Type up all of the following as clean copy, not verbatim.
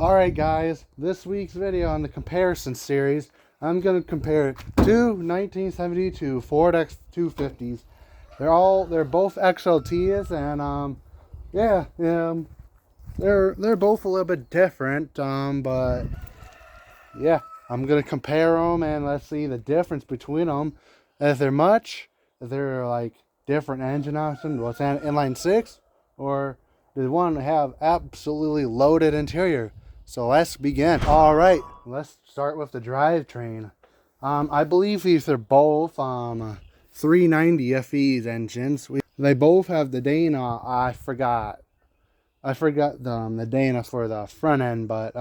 Alright guys, this week's video on the comparison series, I'm going to compare two 1972 Ford F250s. They're both XLTs, and they're both a little bit different, but yeah, I'm going to compare them and let's see the difference between them. If they're like different engine options, what's an inline 6, or does one have absolutely loaded interior? So let's begin. All right, let's start with the drivetrain. I believe these are both 390 FE's engines. They both have the Dana. I forgot the Dana for the front end, but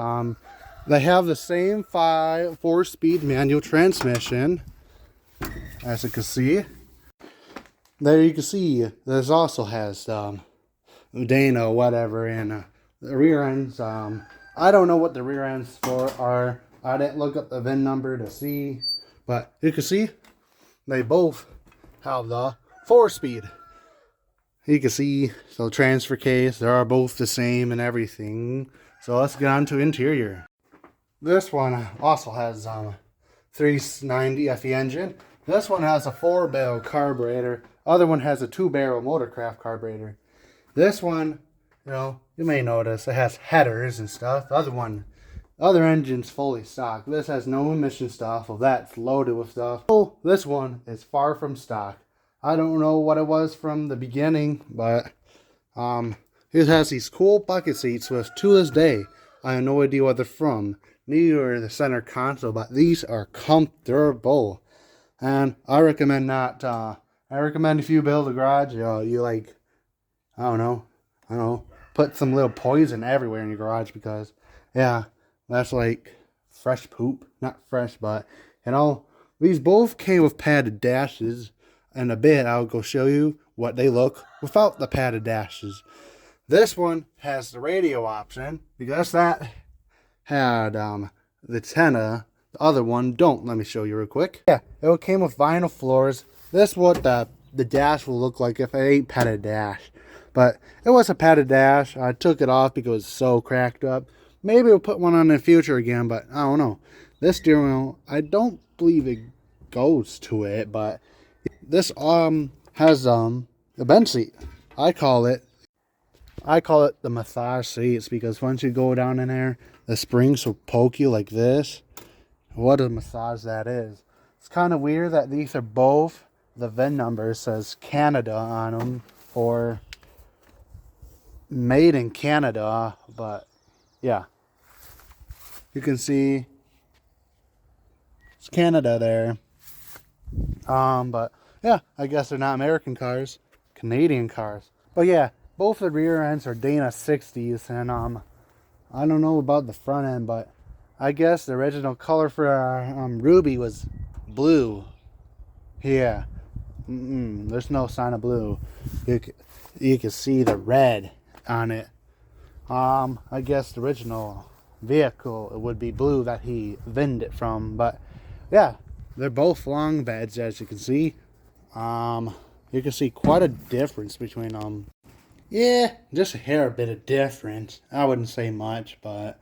they have the same 4-speed manual transmission, as you can see. There you can see this also has Dana whatever in the rear ends. I don't know what the rear ends are. I didn't look up the VIN number to see, but you can see they both have the 4-speed. You can see, so transfer case, they are both the same and everything. So let's get on to interior. This one also has 390 FE engine. This one has a 4-barrel carburetor. Other one has a 2-barrel motorcraft carburetor. This one, you may notice it has headers and stuff. The other engine's fully stock. This has no emission stuff. Well, that's loaded with stuff. Oh, this one is far from stock. I don't know what it was from the beginning, but it has these cool bucket seats, which to this day I have no idea what they're from. Neither the center console, but these are comfortable, and I recommend not. I recommend if you build a garage, you like, I don't know, put some little poison everywhere in your garage, because yeah, that's like fresh poop. Not fresh, but these both came with padded dashes. In a bit, I'll go show you what they look without the padded dashes. This one has the radio option, because that had the Tenna. The other one don't. Let me show you real quick. Yeah, it came with vinyl floors. This is what the dash will look like if it ain't padded dash. But it was a padded dash. I took it off because it's so cracked up. Maybe we'll put one on in the future again, but I don't know. This steering wheel, I don't believe it goes to it, but this has a bench seat. I call it the massage seats, because once you go down in there, the springs will poke you like this. What a massage that is. It's kind of weird that these are both, the VIN number says Canada on them, or made in Canada, but yeah, you can see it's Canada there. But yeah, I guess they're not American cars, Canadian cars. But yeah, both the rear ends are Dana 60s, and I don't know about the front end, but I guess the original color for Ruby was blue. Yeah, there's no sign of blue. You can see the red on it. I guess the original vehicle, it would be blue that he VIN'd it from. But yeah, they're both long beds, as you can see. You can see quite a difference between them. Yeah, just a hair bit of difference. I wouldn't say much, but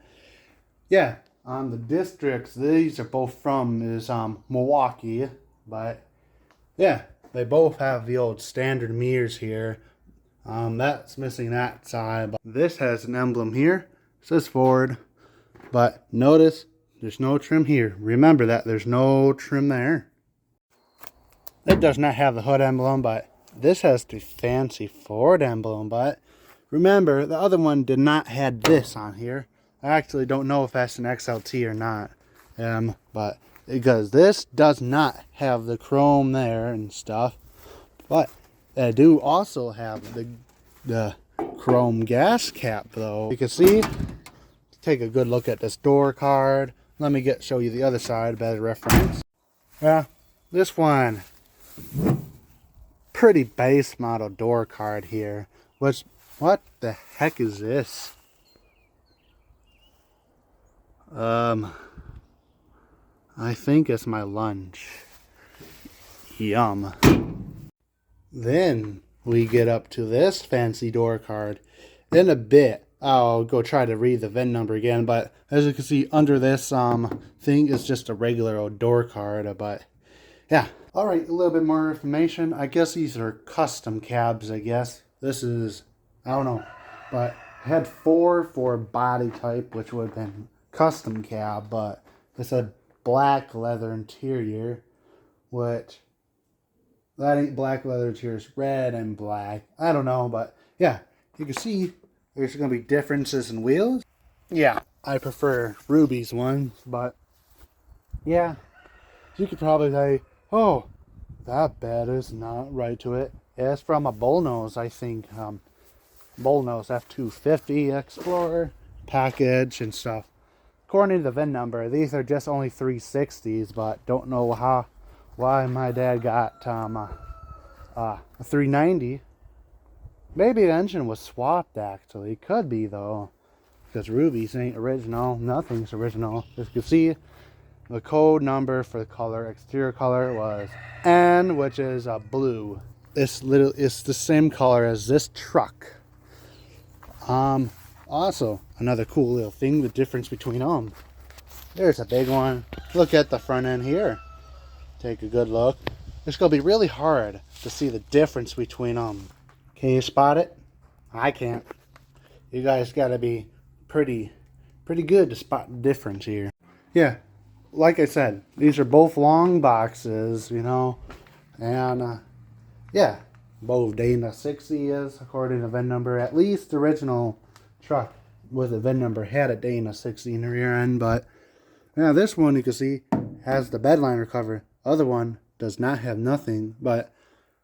yeah. The districts these are both from is Milwaukee, but yeah, they both have the old standard mirrors here. That's missing that side, but this has an emblem here. It says Ford, but notice there's no trim here. Remember that there's no trim there. It does not have the hood emblem, but this has the fancy Ford emblem. But remember, the other one did not have this on here. I actually don't know if that's an XLT or not, but because this does not have the chrome there and stuff, but they do also have the chrome gas cap though. You can see, take a good look at this door card. Let me show you the other side, better reference. Yeah, this one, pretty base model door card here. What the heck is this? I think it's my lunch. Yum. Then we get up to this fancy door card. In a bit, I'll go try to read the VIN number again, but as you can see under this thing is just a regular old door card, but yeah. Alright, a little bit more information. I guess these are custom cabs, I guess. This is, I don't know, but I had 4 for body type, which would have been custom cab, but it said black leather interior, which that ain't black leather interior, it's red and black. I don't know, but yeah, you can see there's going to be differences in wheels. Yeah, I prefer Ruby's ones, but yeah, you could probably say, oh, that bed is not right to it. Yeah, it's from a bullnose, I think. Bullnose f250 Explorer package and stuff. According to the VIN number, these are just only 360s, but don't know why my dad got a 390. Maybe the engine was swapped, actually. Could be, though, because Ruby's ain't original. Nothing's original. As you can see, the code number for the color, exterior color, was N, which is a blue. It's the same color as this truck. Also, another cool little thing, the difference between them. There's a big one. Look at the front end here. Take a good look. It's going to be really hard to see the difference between them. Can you spot it? I can't. You guys got to be pretty good to spot the difference here. Yeah, like I said, these are both long boxes, you know, and yeah, both Dana 60 is, according to VIN number. At least the original truck with the VIN number had a Dana 60 in the rear end, but now this one you can see has the bed liner cover. Other one does not have nothing, but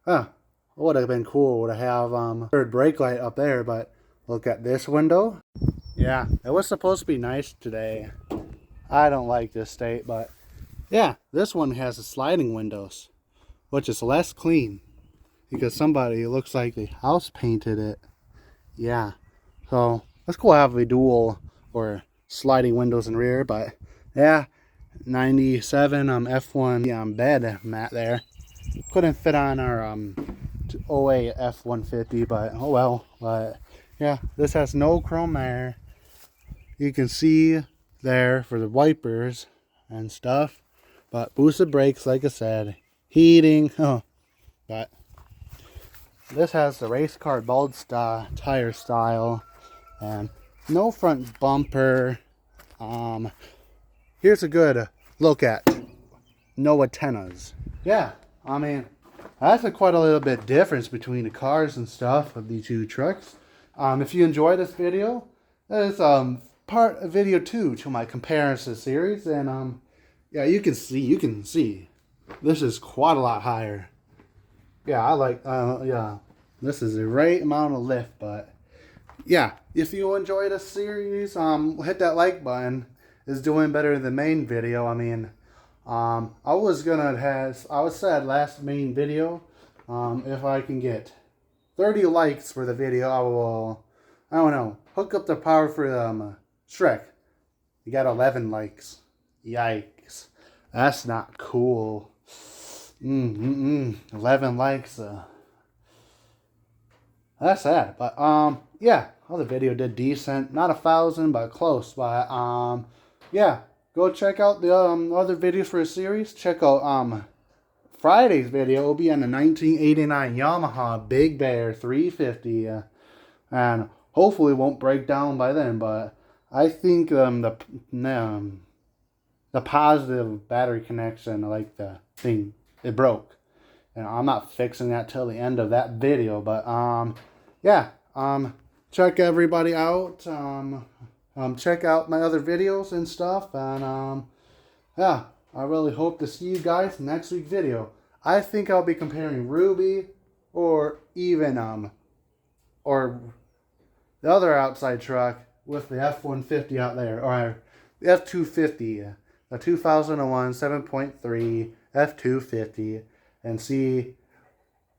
it would have been cool to have third brake light up there, but look at this window. Yeah, it was supposed to be nice today. I don't like this state, but yeah, this one has the sliding windows, which is less clean because somebody, looks like they house painted it. Yeah, so it's cool to have a dual or sliding windows in rear, but yeah, 97 F1 bed mat there. Couldn't fit on our 08 F-150, but oh well. But yeah, this has no chrome there. You can see there for the wipers and stuff, but boosted brakes, like I said, heating. But this has the race car bulge tire style and no front bumper. Here's a good look at no antennas. Yeah, I mean, that's quite a little bit difference between the cars and stuff of these two trucks. If you enjoyed this video, there's part of video 2 to my comparison series, and yeah, you can see this is quite a lot higher. Yeah, I like yeah, this is the right amount of lift. But yeah, if you enjoy this series, hit that like button. It's doing better than the main video. I mean, I was said last main video, if I can get 30 likes for the video, I will, I don't know, hook up the power for Shrek. You got 11 likes. Yikes. That's not cool. 11 likes. That's sad. But yeah, well, the video did decent. Not 1,000, but close. But yeah, go check out the other videos for a series. Check out Friday's video. Will be on the 1989 Yamaha Big Bear 350, and hopefully it won't break down by then. But I think the positive battery connection, like the thing, it broke, and I'm not fixing that till the end of that video. But yeah, check everybody out. Check out my other videos and stuff, and yeah, I really hope to see you guys next week's video. I think I'll be comparing Ruby or even or the other outside truck with the F-150 out there, or the F250, the 2001 7.3 F250, and see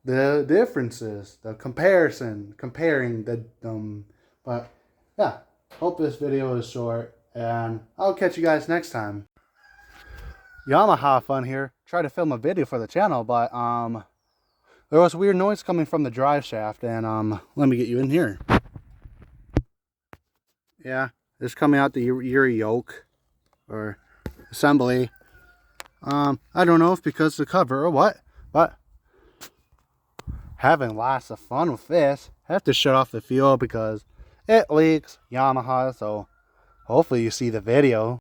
the differences, the comparing the but yeah, hope this video is short, and I'll catch you guys next time. Yamaha fun here. Tried to film a video for the channel, but there was weird noise coming from the drive shaft, and let me get you in here. Yeah, this is coming out the rear yoke or assembly. I don't know if because of the cover or what, but having lots of fun with this. I have to shut off the fuel because it leaks Yamaha, so hopefully you see the video.